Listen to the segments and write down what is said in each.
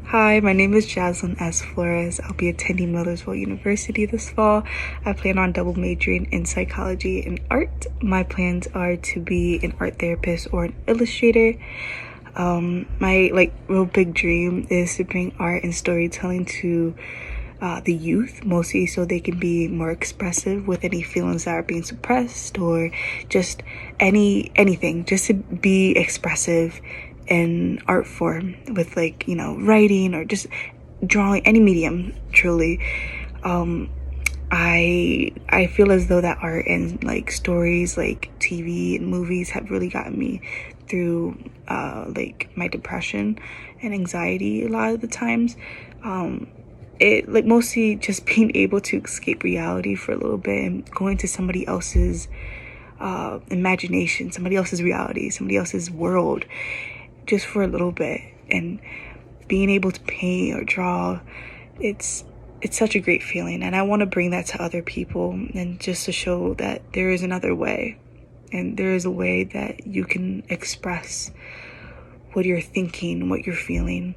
Hi, my name is Jazlyn Flores. I'll be attending Millersville University this fall. I plan on double majoring in psychology and art. My plans are to be an art therapist or an illustrator. My real big dream is to bring art and storytelling to the youth, mostly so they can be more expressive with any feelings that are being suppressed, or just anything, just to be expressive in art form with writing or just drawing, any medium, truly. I feel as though that art and stories like TV and movies have really gotten me through my depression and anxiety a lot of the times. It mostly just being able to escape reality for a little bit and going to somebody else's imagination, somebody else's reality, somebody else's world, just for a little bit, and being able to paint or draw. It's such a great feeling, and I want to bring that to other people, and just to show that there is another way, and there is a way that you can express what you're thinking, what you're feeling.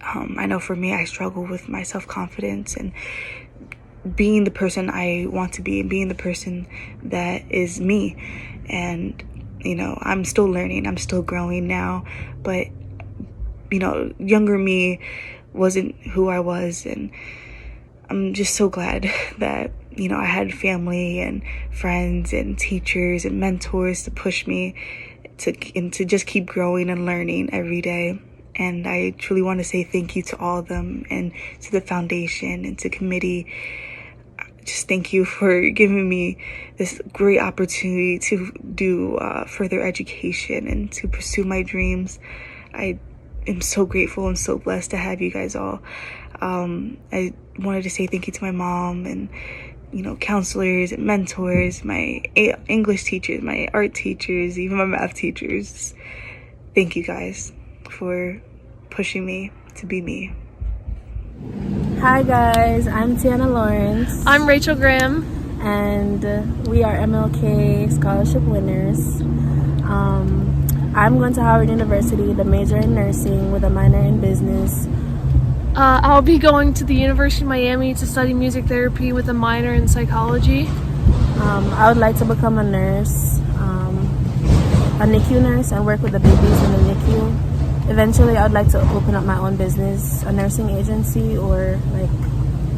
I know for me, I struggle with my self-confidence and being the person I want to be and being the person that is me. And I'm still learning, I'm still growing now, but younger me wasn't who I was, and I'm just so glad that I had family and friends and teachers and mentors to push me to just keep growing and learning every day. And I truly want to say thank you to all of them, and to the foundation and to committee. Just thank you for giving me this great opportunity to do further education and to pursue my dreams. I am so grateful and so blessed to have you guys all. I wanted to say thank you to my mom and counselors and mentors, my English teachers, my art teachers, even my math teachers. Thank you guys for pushing me to be me. Hi guys, I'm Tiana Lawrence. I'm Rachel Graham. And we are MLK scholarship winners. I'm going to Howard University, the major in nursing with a minor in business. I'll be going to the University of Miami to study music therapy with a minor in psychology. I would like to become a nurse, a NICU nurse, and work with the babies in the NICU. Eventually, I would like to open up my own business, a nursing agency, or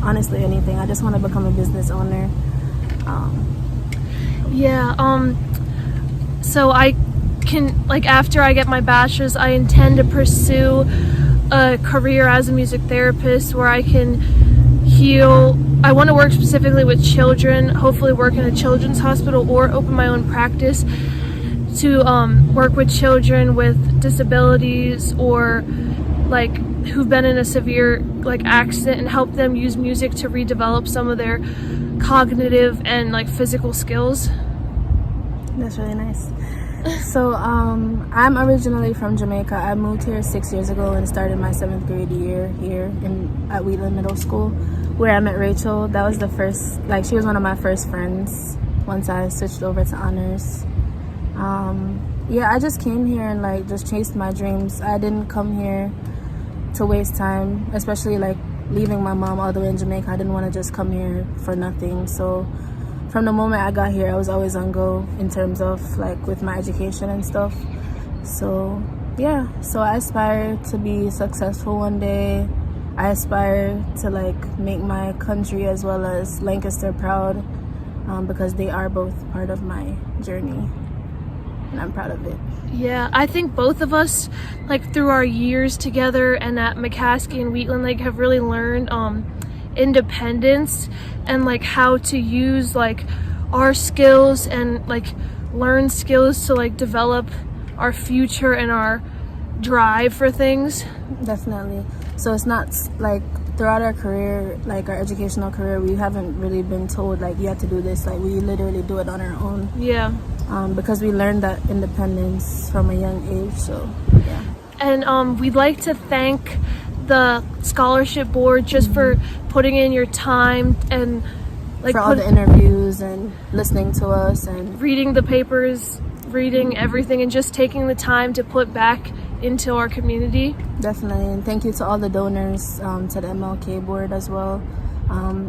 honestly anything. I just want to become a business owner. So I can, after I get my bachelor's, I intend to pursue a career as a music therapist where I can heal. I want to work specifically with children, hopefully work in a children's hospital or open my own practice to work with children with disabilities or who've been in a severe accident, and help them use music to redevelop some of their cognitive and physical skills. That's really nice. So I'm originally from Jamaica. I moved here 6 years ago and started my 7th grade year here at Wheatland Middle School, where I met Rachel. That was the first, she was one of my first friends once I switched over to honors. I just came here and just chased my dreams. I didn't come here to waste time, especially leaving my mom all the way in Jamaica. I didn't want to just come here for nothing. So from the moment I got here, I was always on go in terms of with my education and stuff. So I aspire to be successful one day. I aspire to make my country as well as Lancaster proud, because they are both part of my journey, and I'm proud of it. Yeah, I think both of us, through our years together and at McCaskey and Wheatland, have really learned independence and how to use our skills and learn skills to develop our future and our drive for things. Definitely. So it's not throughout our career, our educational career, we haven't really been told you have to do this. We literally do it on our own. Yeah. Because we learned that independence from a young age. So yeah. And we'd like to thank the scholarship board just for putting in your time and for all the interviews and listening to us and reading the papers, reading everything, and just taking the time to put back into our community. Definitely, and thank you to all the donors, to the MLK board as well,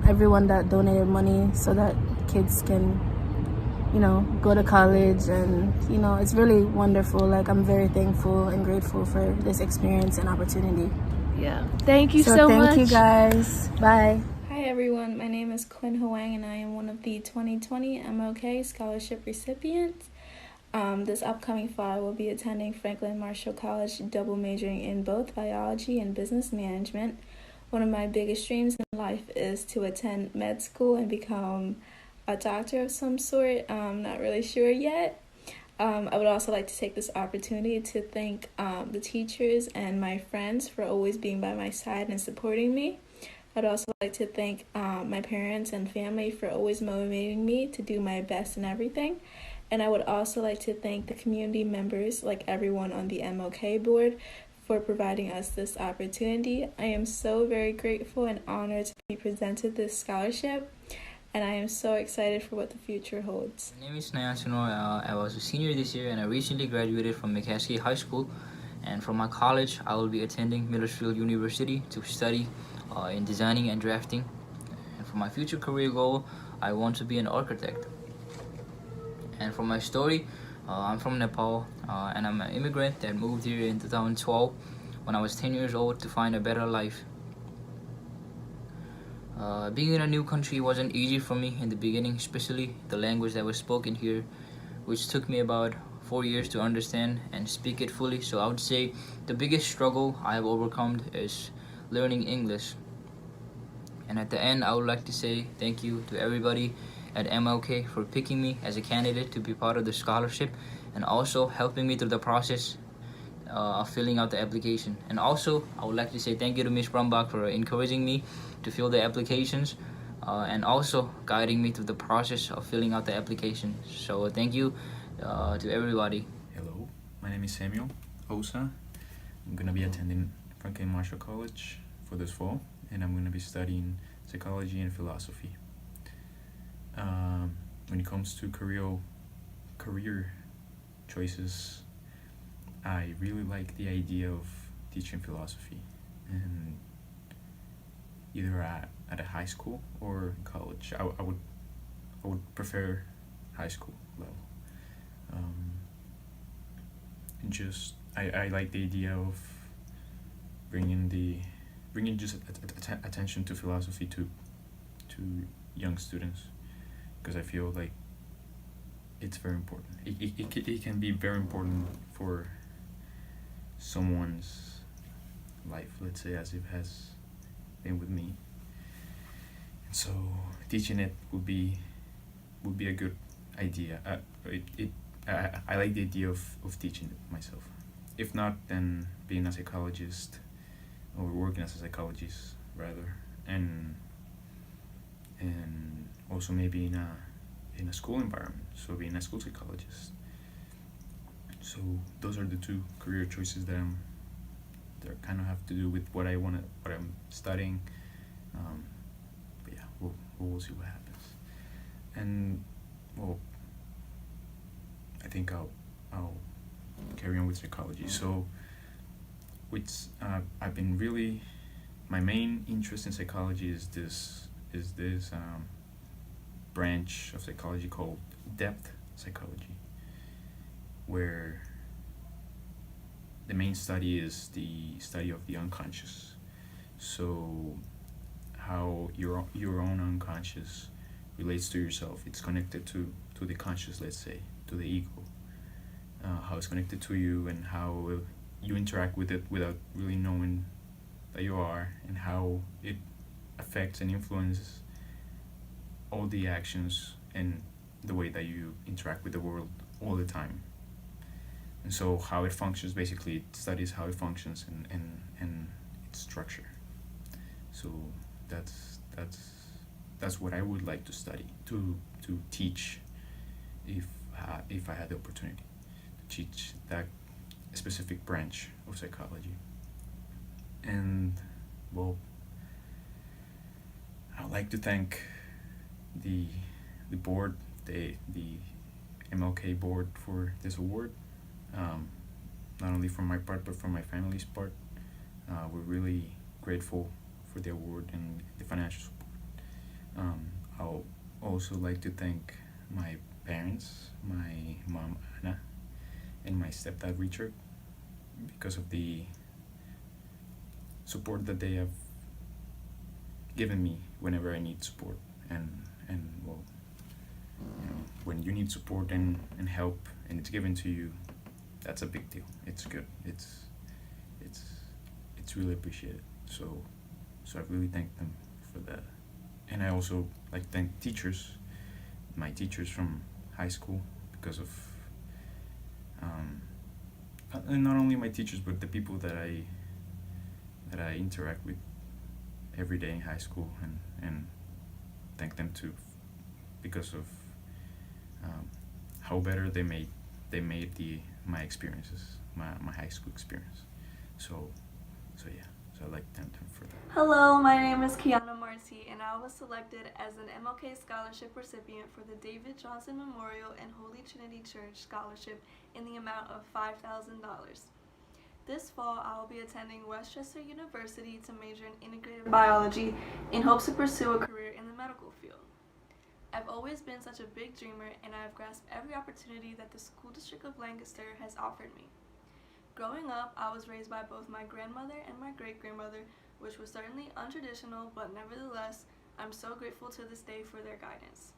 everyone that donated money so that kids can, go to college, and it's really wonderful. Like, I'm very thankful and grateful for this experience and opportunity. Yeah, thank you so much. Thank you guys. Bye. Hi everyone, my name is Quinn Huang and I am one of the 2020 MLK Scholarship recipients. This upcoming fall I will be attending Franklin Marshall College, double majoring in both biology and business management. One of my biggest dreams in life is to attend med school and become a doctor of some sort. I'm not really sure yet. I would also like to take this opportunity to thank the teachers and my friends for always being by my side and supporting me. I'd also like to thank my parents and family for always motivating me to do my best in everything. And I would also like to thank the community members, like everyone on the MLK board, for providing us this opportunity. I am so very grateful and honored to be presented this scholarship, and I am so excited for what the future holds. My name is Naya Singh. I was a senior this year and I recently graduated from McCaskey High School. And from my college, I will be attending Middlefield University to study in designing and drafting. And for my future career goal, I want to be an architect. And for my story, I'm from Nepal and I'm an immigrant that moved here in 2012 when I was 10 years old to find a better life. Being in a new country wasn't easy for me in the beginning, especially the language that was spoken here, which took me about 4 years to understand and speak it fully. So I would say the biggest struggle I have overcome is learning English. And at the end, I would like to say thank you to everybody at MLK for picking me as a candidate to be part of the scholarship and also helping me through the process of filling out the application. And also, I would like to say thank you to Ms. Brumbach for encouraging me to fill the applications and also guiding me through the process of filling out the application. So thank you to everybody. Hello, my name is Samuel Osa. I'm going to be attending Franklin Marshall College for this fall, and I'm going to be studying psychology and philosophy. When it comes to career choices, I really like the idea of teaching philosophy, and either at a high school or college. I would prefer high school level. And just I like the idea of bringing just attention to philosophy to young students, because I feel like it's very important. It can be very important for someone's life, let's say, as it has been with me. And so teaching it would be a good idea. I like the idea of teaching it myself. If not, then being a psychologist or working as a psychologist rather, and also maybe in a school environment, so being a school psychologist. So those are the two career choices that kind of have to do with what I'm studying. But yeah, we'll see what happens. And well, I think I'll carry on with psychology. So, I've been really, my main interest in psychology is this branch of psychology called depth psychology, where the main study is the study of the unconscious. So how your own unconscious relates to yourself. It's connected to the conscious, let's say, to the ego. How it's connected to you and how you interact with it without really knowing that you are, and how it affects and influences all the actions and the way that you interact with the world all the time. And so how it functions, basically it studies how it functions and its structure. So that's what I would like to study, to teach, if I had the opportunity to teach that specific branch of psychology. And well, I would like to thank the board, the MLK board, for this award. not only from my part but from my family's part. We're really grateful for the award and the financial support. I'll also like to thank my parents, my mom Anna, and my stepdad Richard, because of the support that they have given me whenever I need support. And well, when you need support and help and it's given to you, that's a big deal. It's good. It's really appreciated. So I really thank them for that. And I also like to thank teachers, my teachers from high school, because of and not only my teachers but the people that I interact with every day in high school, and thank them too, because of how better they made my experiences, my high school experience. So yeah, so I like to thank them for that. Hello, my name is Kaitlyn Marzi, and I was selected as an MLK Scholarship recipient for the David Johnson Memorial and Holy Trinity Church Scholarship in the amount of $5,000. This fall, I will be attending Westchester University to major in integrative biology in hopes to pursue a career in the medical field. I've always been such a big dreamer, and I have grasped every opportunity that the School District of Lancaster has offered me. Growing up, I was raised by both my grandmother and my great-grandmother, which was certainly untraditional, but nevertheless, I'm so grateful to this day for their guidance.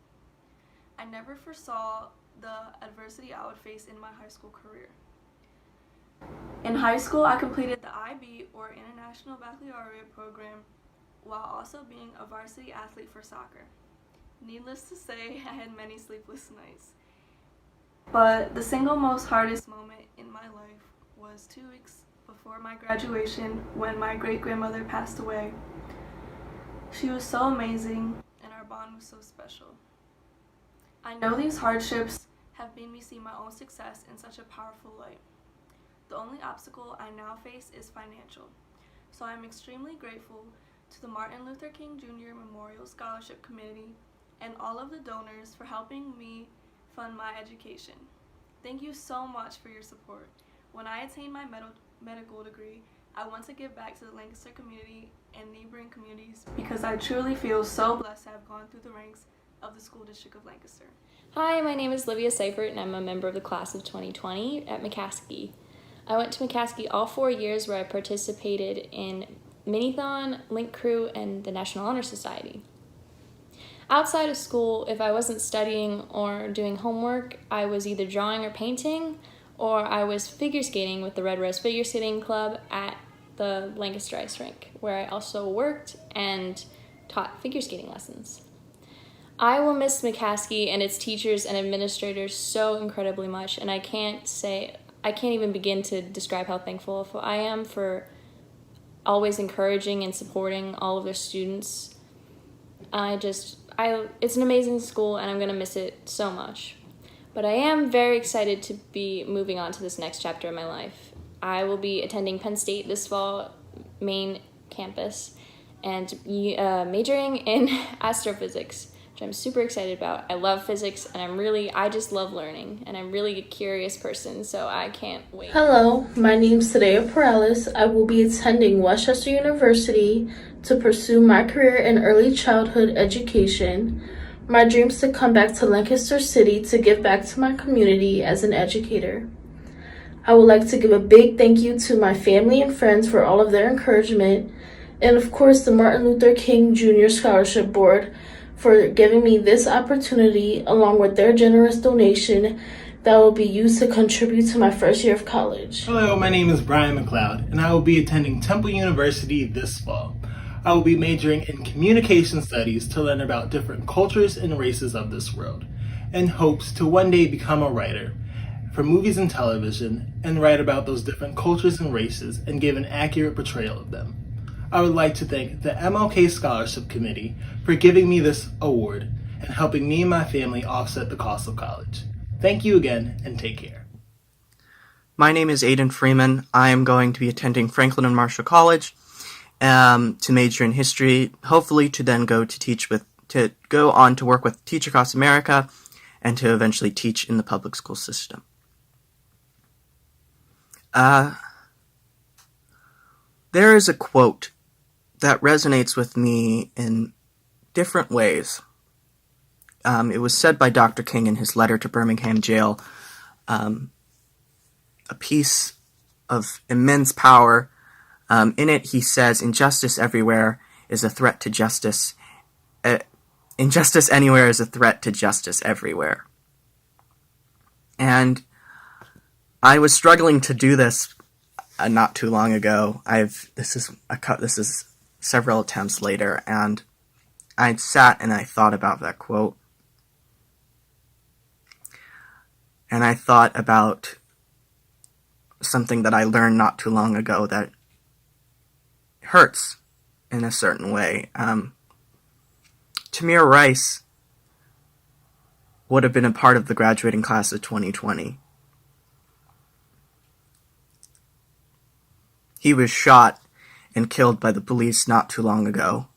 I never foresaw the adversity I would face in my high school career. In high school, I completed the IB, or International Baccalaureate program, while also being a varsity athlete for soccer. Needless to say, I had many sleepless nights. But the single most hardest moment in my life was 2 weeks before my graduation, when my great-grandmother passed away. She was so amazing, and our bond was so special. I know these hardships have made me see my own success in such a powerful light. The only obstacle I now face is financial, so I am extremely grateful to the Martin Luther King Jr. Memorial Scholarship Committee and all of the donors for helping me fund my education. Thank you so much for your support. When I attain my medical degree, I want to give back to the Lancaster community and neighboring communities because I truly feel so blessed to have gone through the ranks of the School District of Lancaster. Hi, my name is Olivia Sifert, and I'm a member of the class of 2020 at McCaskey. I went to McCaskey all 4 years, where I participated in Minithon, Link Crew, and the National Honor Society. Outside of school, if I wasn't studying or doing homework, I was either drawing or painting, or I was figure skating with the Red Rose Figure Skating Club at the Lancaster Ice Rink, where I also worked and taught figure skating lessons. I will miss McCaskey and its teachers and administrators so incredibly much, and I can't even begin to describe how thankful I am for always encouraging and supporting all of their students. It's an amazing school, and I'm going to miss it so much. But I am very excited to be moving on to this next chapter of my life. I will be attending Penn State this fall, main campus, and majoring in astrophysics, which I'm super excited about. I love physics, and I just love learning, and I'm really a curious person, so I can't wait. Hello, my name's Sadia Perales. I will be attending Westchester University to pursue my career in early childhood education. My dream is to come back to Lancaster City to give back to my community as an educator. I would like to give a big thank you to my family and friends for all of their encouragement, and of course the Martin Luther King Jr. Scholarship Board for giving me this opportunity, along with their generous donation that will be used to contribute to my first year of college. Hello, my name is Brian Macleod, and I will be attending Temple University this fall. I will be majoring in communication studies to learn about different cultures and races of this world, in hopes to one day become a writer for movies and television and write about those different cultures and races and give an accurate portrayal of them. I would like to thank the MLK Scholarship Committee for giving me this award and helping me and my family offset the cost of college. Thank you again, and take care. My name is Aiden Freeman. I am going to be attending Franklin and Marshall College to major in history, hopefully to then go on to work with Teach Across America and to eventually teach in the public school system. There is a quote that resonates with me in different ways. It was said by Dr. King in his letter to Birmingham jail, a piece of immense power. In it, he says, "Injustice everywhere is a threat to justice. Injustice anywhere is a threat to justice everywhere." And I was struggling to do this not too long ago. This is several attempts later, and I sat and I thought about that quote. And I thought about something that I learned not too long ago that hurts in a certain way. Tamir Rice would have been a part of the graduating class of 2020. He was shot and killed by the police not too long ago.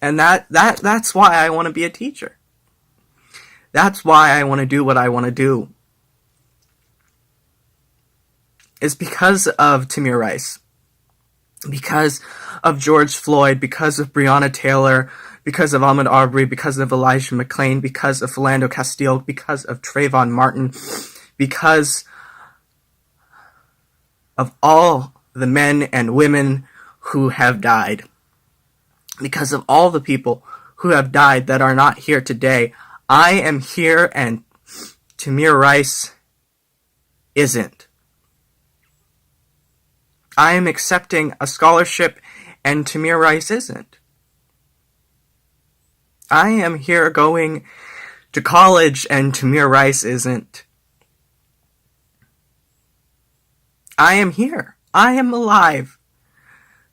And that's why I want to be a teacher. That's why I want to do what I want to do. It's because of Tamir Rice. Because of George Floyd, because of Breonna Taylor, because of Ahmaud Arbery, because of Elijah McClain, because of Philando Castile, because of Trayvon Martin, because of all the men and women who have died, because of all the people who have died that are not here today. I am here and Tamir Rice isn't. I am accepting a scholarship and Tamir Rice isn't. I am here going to college and Tamir Rice isn't. I am here. I am alive.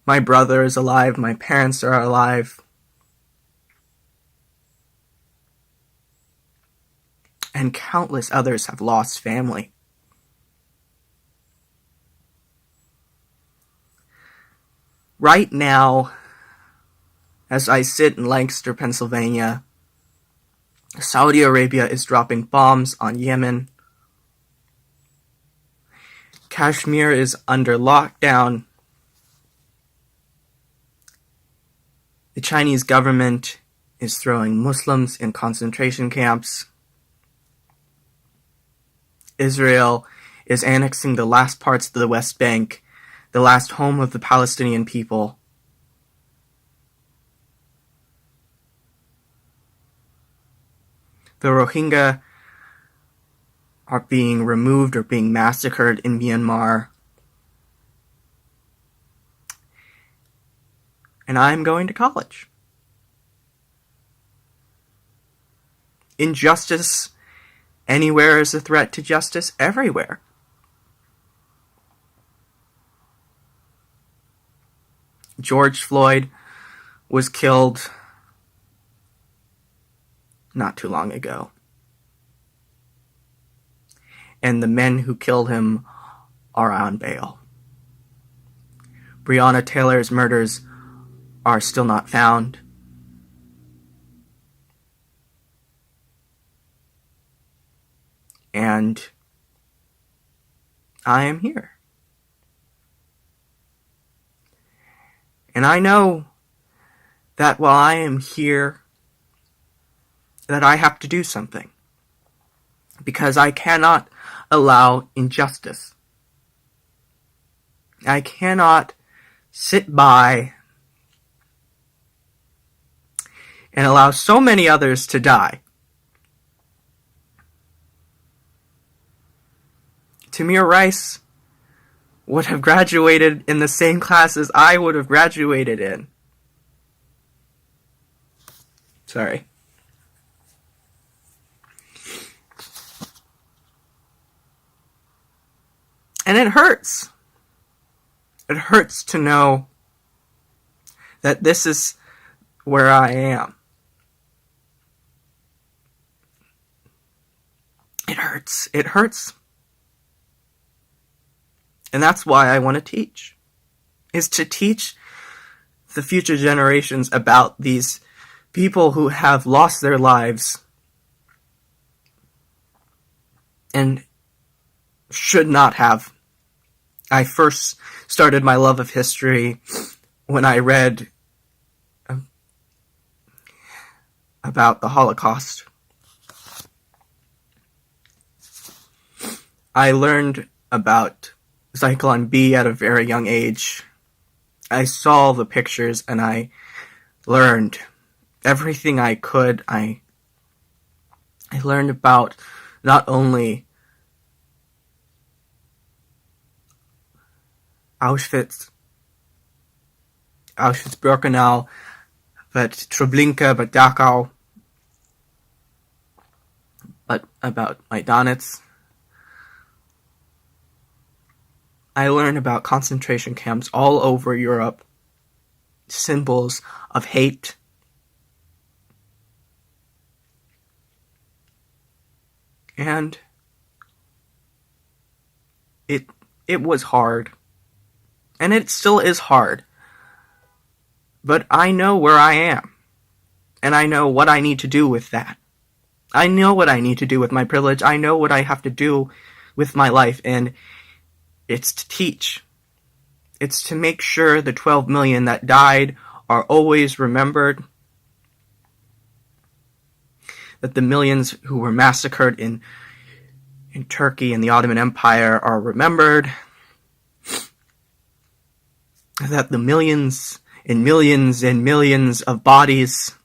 My brother is alive. My parents are alive. And countless others have lost family. Right now, as I sit in Lancaster, Pennsylvania, Saudi Arabia is dropping bombs on Yemen. Kashmir is under lockdown. The Chinese government is throwing Muslims in concentration camps. Israel is annexing the last parts of the West Bank, the last home of the Palestinian people. The Rohingya are being removed or being massacred in Myanmar. And I'm going to college. Injustice anywhere is a threat to justice everywhere. George Floyd was killed not too long ago. And the men who killed him are on bail. Breonna Taylor's murders are still not found. And I am here. And I know that while I am here, that I have to do something. Because I cannot allow injustice. I cannot sit by and allow so many others to die. Tamir Rice would have graduated in the same class as I would have graduated in. Sorry. And it hurts. It hurts to know that this is where I am. It hurts. It hurts. And that's why I want to teach. Is to teach the future generations about these people who have lost their lives and should not have. I first started my love of history when I read about the Holocaust. I learned about Zyklon B at a very young age. I saw the pictures and I learned everything I could. I learned about not only Auschwitz-Birkenau, but Treblinka, but Dachau, but about Majdanitz. I learned about concentration camps all over Europe, symbols of hate. And it was hard. And it still is hard. But I know where I am. And I know what I need to do with that. I know what I need to do with my privilege. I know what I have to do with my life. And it's to teach. It's to make sure the 12 million that died are always remembered. That the millions who were massacred in Turkey and the Ottoman Empire are remembered. That the millions and millions and millions of bodies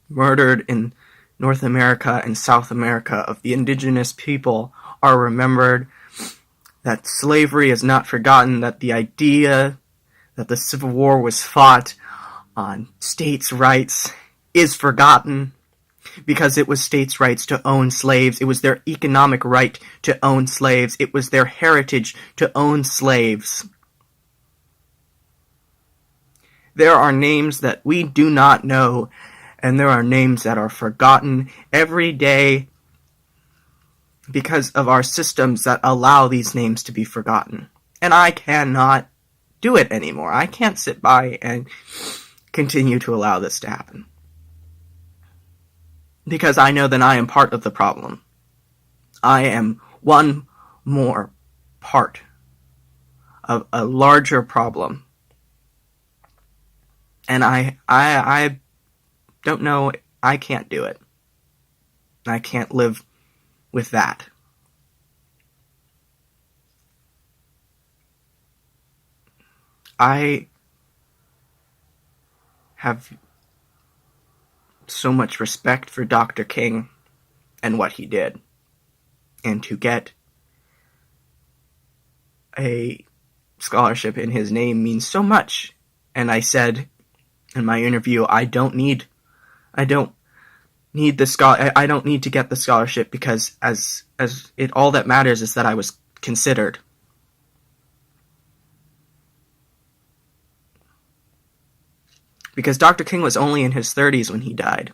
murdered in North America and South America of the indigenous people are remembered. That slavery is not forgotten. That the idea that the Civil War was fought on states' rights is forgotten. Because it was states' rights to own slaves. It was their economic right to own slaves. It was their heritage to own slaves. There are names that we do not know, and there are names that are forgotten every day because of our systems that allow these names to be forgotten. And I cannot do it anymore. I can't sit by and continue to allow this to happen. Because I know that I am part of the problem. I am one more part of a larger problem. And I don't know, I can't do it. I can't live with that. I have so much respect for Dr. King and what he did. And to get a scholarship in his name means so much. And I said in my interview, I don't need I don't need to get the scholarship because as it all that matters is that I was considered. Because Dr. King was only in his 30s when he died.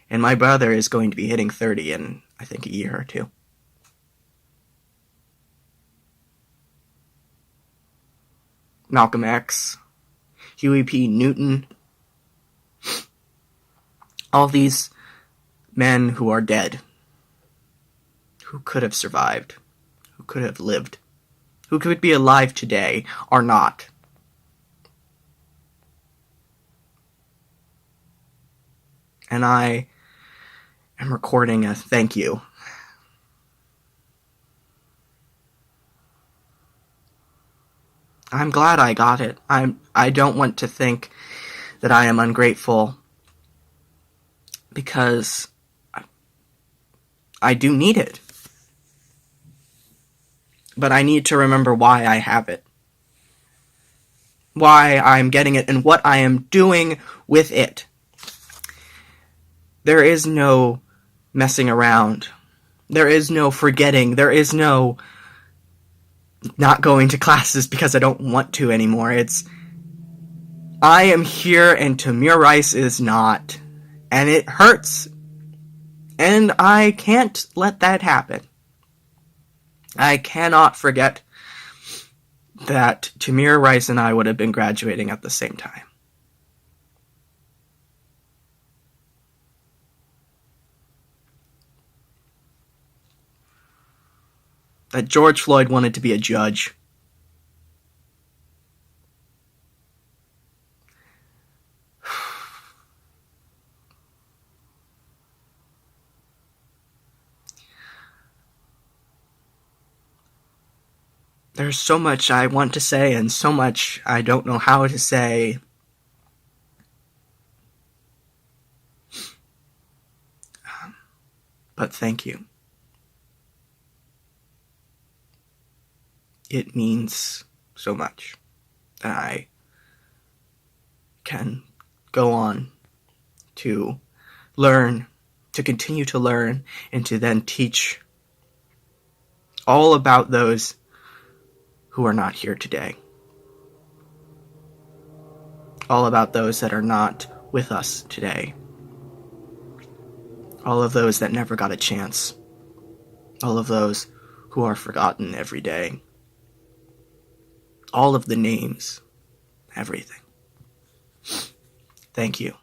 And my brother is going to be hitting 30 in, I think, a year or two. Malcolm X, Huey P. Newton, all these men who are dead, who could have survived, who could have lived, who could be alive today, are not. And I am recording a thank you. I'm glad I got it. I don't want to think that I am ungrateful because I do need it. But I need to remember why I have it. Why I'm getting it and what I am doing with it. There is no messing around. There is no forgetting. There is no not going to classes because I don't want to anymore. It's, I am here and Tamir Rice is not. And it hurts. And I can't let that happen. I cannot forget that Tamir Rice and I would have been graduating at the same time. that George Floyd wanted to be a judge. There's so much I want to say and so much I don't know how to say. But thank you. It means so much that I can go on to learn, to continue to learn, and to then teach all about those who are not here today. All about those that are not with us today. All of those that never got a chance. All of those who are forgotten every day. All of the names. Everything. Thank you.